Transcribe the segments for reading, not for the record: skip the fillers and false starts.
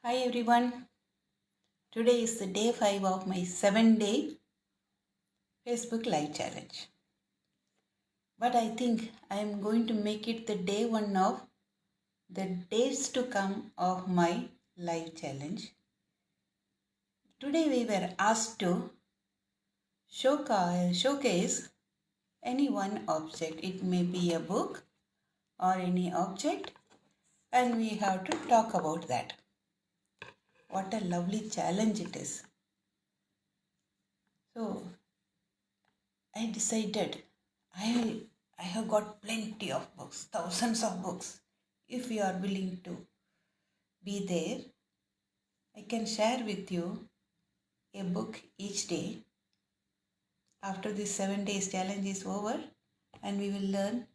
Hi everyone. Today is the day 5 of my 7-day Facebook live challenge. But I think I am going to make it the day 1 of the days to come of my live challenge. Today we were asked to showcase any one object. It may be a book or any object, and we have to talk about that. What a lovely challenge it is. So I decided I have got plenty of books, thousands of books. If you are willing to be there, I can share with you a book each day after this 7 days challenge is over, and we will learn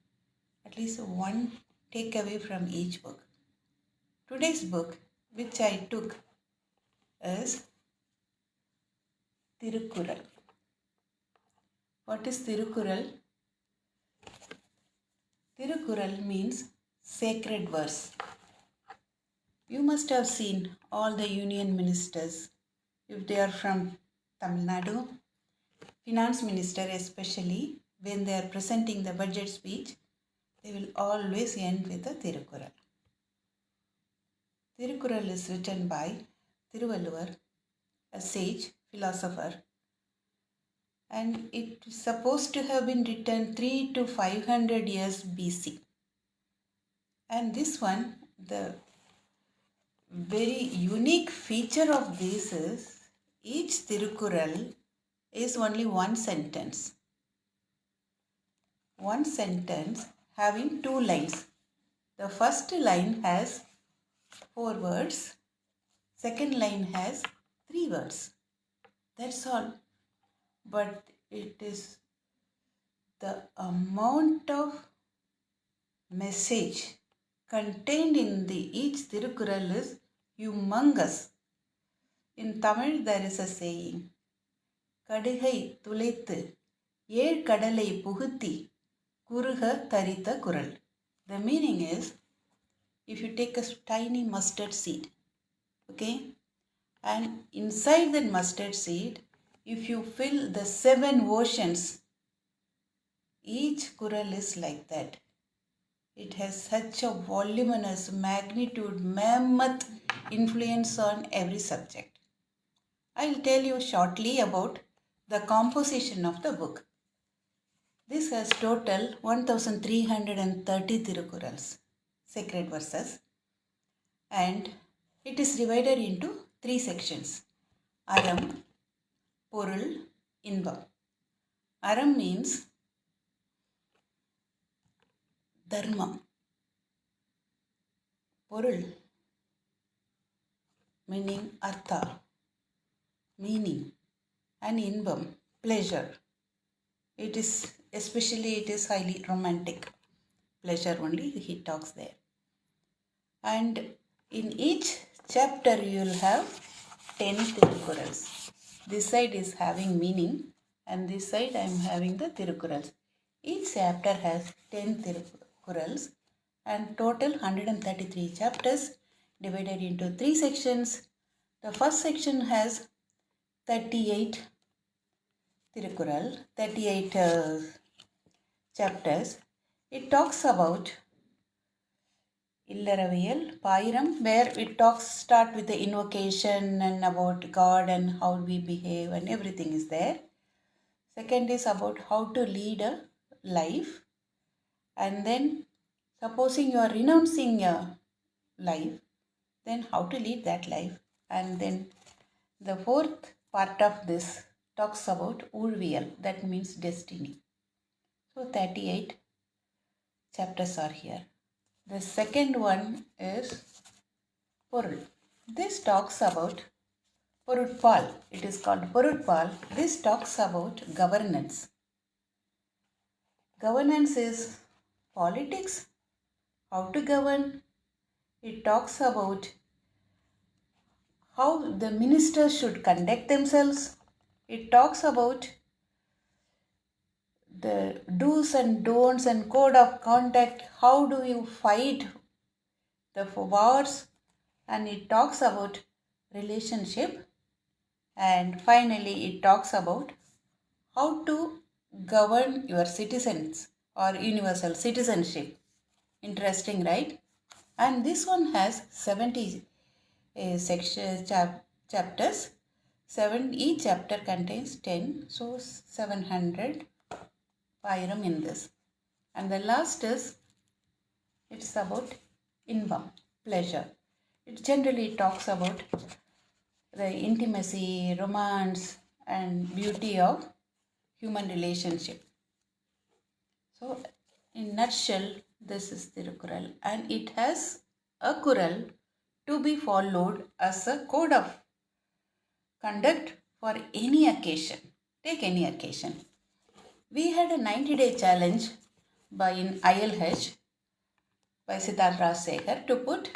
at least one takeaway from each book. Today's book, which I took, is Thirukural. What is Thirukural? Thirukural means sacred verse. You must have seen all the union ministers, if they are from Tamil Nadu, finance minister especially, when they are presenting the budget speech, they will always end with a Thirukural. Thirukural is written by Thiruvalluvar, a sage, philosopher, and it is supposed to have been written 300 to 500 years BC. And this one, the very unique feature of this is each Thirukural is only one sentence. One sentence having 2 lines. The first line has 4 words. Second line has 3 words. That's all. But it is the amount of message contained in each Thirukural is humongous. In Tamil there is a saying, கடுகை துளைத்து ஏழ் கடலை புகுத்தி குறுக தரித்த குரல். The meaning is, if you take a tiny mustard seed, okay, and inside that mustard seed, if you fill the 7 oceans, each kural is like that. It has such a voluminous magnitude, mammoth influence on every subject. I will tell you shortly about the composition of the book. This has total 1330 Thirukurals, sacred verses, and it is divided into 3 sections. Aram, Porul, Inbam. Aram means dharma. Porul meaning artha, meaning, and Inbam, pleasure. It is highly romantic. Pleasure only he talks there. And in each chapter you will have 10 Thirukurals. This side is having meaning and this side I am having the Thirukurals. Each chapter has 10 Thirukurals and total 133 chapters divided into 3 sections. The first section has 38 Thirukural, 38 chapters. It talks about Illaravial, Pairam, where it start with the invocation and about God and how we behave and everything is there. Second is about how to lead a life. And then supposing you are renouncing a life, then how to lead that life. And then the fourth part of this talks about Urvial, that means destiny. So 38 chapters are here. The second one is Porul. This talks about Porutpal. It is called Porutpal. This talks about governance. Governance is politics, how to govern. It talks about how the ministers should conduct themselves. It talks about the do's and don'ts and code of conduct. How do you fight the wars? and it talks about relationship, and finally it talks about how to govern your citizens or universal citizenship. Interesting, right? And this one has 70 chapters. Each chapter contains 10, so 700 pairam in this. And the last is, it's about inbam, pleasure. It generally talks about the intimacy, romance, and beauty of human relationship. So, in nutshell, this is Thirukural, and it has a kural to be followed as a code of conduct for any occasion. Take any occasion. We had a 90-day challenge by in ILH by Siddharth Rajsekhar to put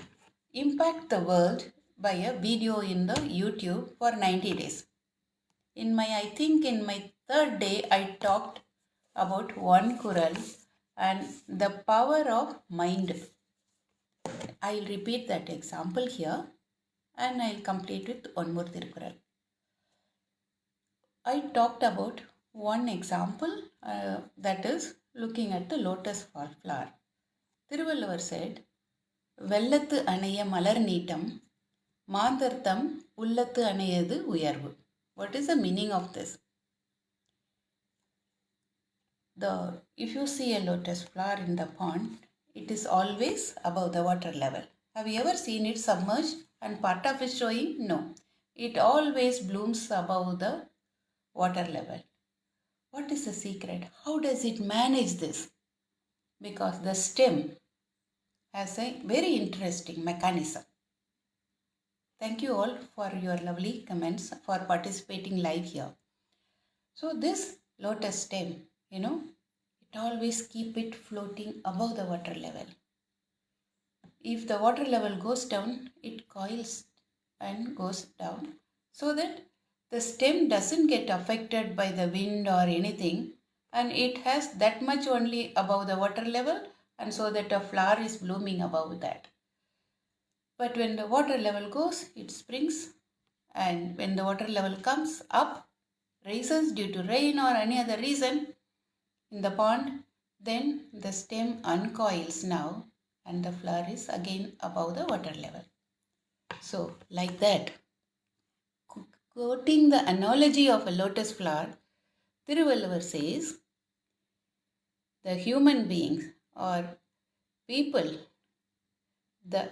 impact the world by a video in the YouTube for 90 days. In my third day, I talked about one kural and the power of mind. I'll repeat that example here and I'll complete with one more Thirukural. I talked about one example that is looking at the lotus flower. Thiruvalluvar said, வெள்ளத்து அணைய மலர் நீட்டம் மாந்தர்த்தம் உள்ளத்து அணையது உயர்வு. What is the meaning of this? If you see a lotus flower in the pond, it is always above the water level. Have you ever seen it submerged and part of it showing? No. It always blooms above the water level. What is the secret? How does it manage this? Because the stem has a very interesting mechanism. Thank you all for your lovely comments, for participating live here. So this lotus stem, it always keep it floating above the water level. If the water level goes down, it coils and goes down so that the stem doesn't get affected by the wind or anything, and it has that much only above the water level, and so that a flower is blooming above that. But when the water level goes, it springs, and when the water level comes up, rises due to rain or any other reason in the pond, then the stem uncoils now and the flower is again above the water level. So, like that, quoting the analogy of a lotus flower, Thiruvalluvar says, the human beings or people, the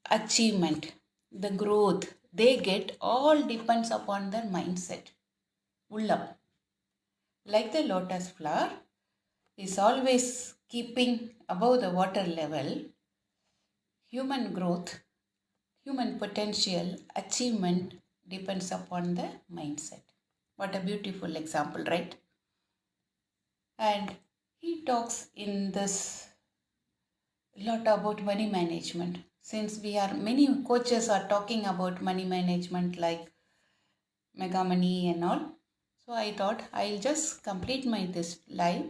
achievement, the growth they get all depends upon their mindset. Ullam. Like the lotus flower is always keeping above the water level, human growth, human potential, achievement depends upon the mindset. What a beautiful example, right? And he talks in this lot about money management. Since many coaches are talking about money management like Mega Money and all. So I thought I'll just complete this live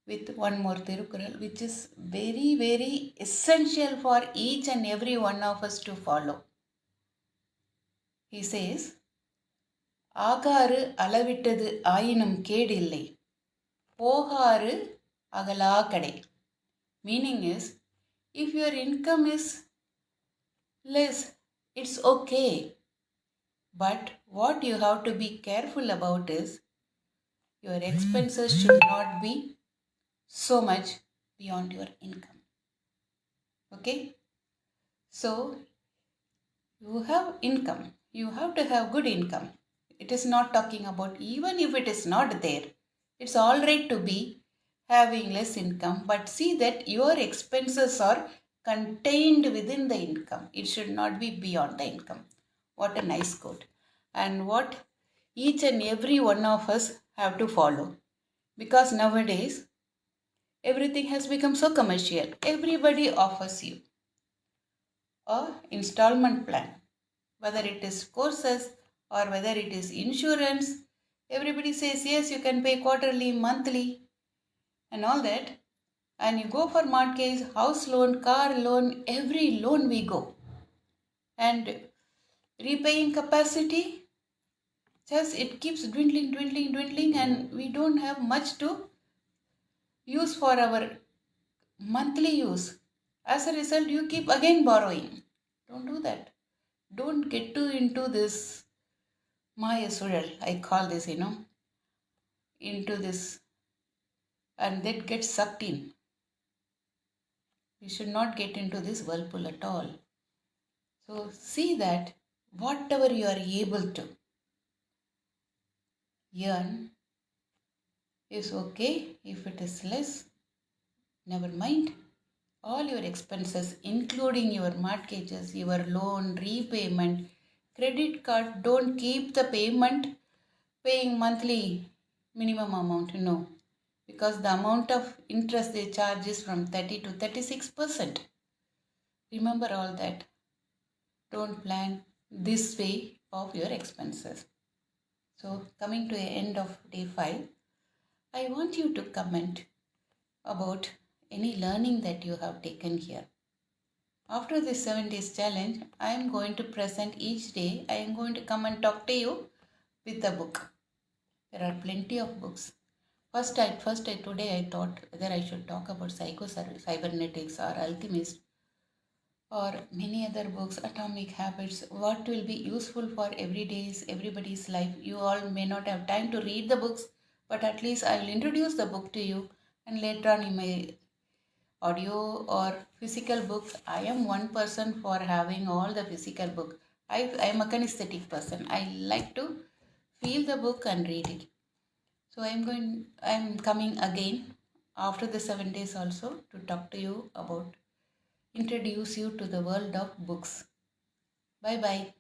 with one more Thirukural, which is very, very essential for each and every one of us to follow. He says, Agaru alavittadu ayinum kedillai, pogaru agala kadai. Meaning is, if your income is less, it's okay. But what you have to be careful about is, your expenses should not be so much beyond your income. Okay? So, you have income. You have to have good income. It is not talking about, even if it is not there, it's alright to be having less income, but see that your expenses are contained within the income. It should not be beyond the income. What a nice quote. And what each and every one of us have to follow. Because nowadays, everything has become so commercial. Everybody offers you a installment plan. Whether it is courses or whether it is insurance, everybody says, yes, you can pay quarterly, monthly and all that. And you go for mortgage, house loan, car loan, every loan we go. and repaying capacity, just it keeps dwindling, and we don't have much to use for our monthly use. As a result, you keep again borrowing. Don't do that. Don't get too into this Maya Sural, I call this, into this, and that gets sucked in. We should not get into this whirlpool at all. So see that whatever you are able to earn is okay. If it is less, never mind. All your expenses, including your mortgages, your loan, repayment, credit card, don't keep the paying monthly minimum amount. No, because the amount of interest they charge is from 30 to 36%. Remember all that. Don't plan this way of your expenses. So, coming to the end of day 5, I want you to comment about any learning that you have taken here. After this 7 days challenge, I am going to present each day. I am going to come and talk to you with a book. There are plenty of books. Today I thought whether I should talk about cybernetics or alchemist or many other books, atomic habits, what will be useful for everybody's life. You all may not have time to read the books, but at least I will introduce the book to you, and later on you may audio or physical book. I am one person for having all the physical book. I am a kinesthetic person. I like to feel the book and read it. So I'm coming again after the 7 days also to talk to you about, introduce you to the world of books. Bye bye.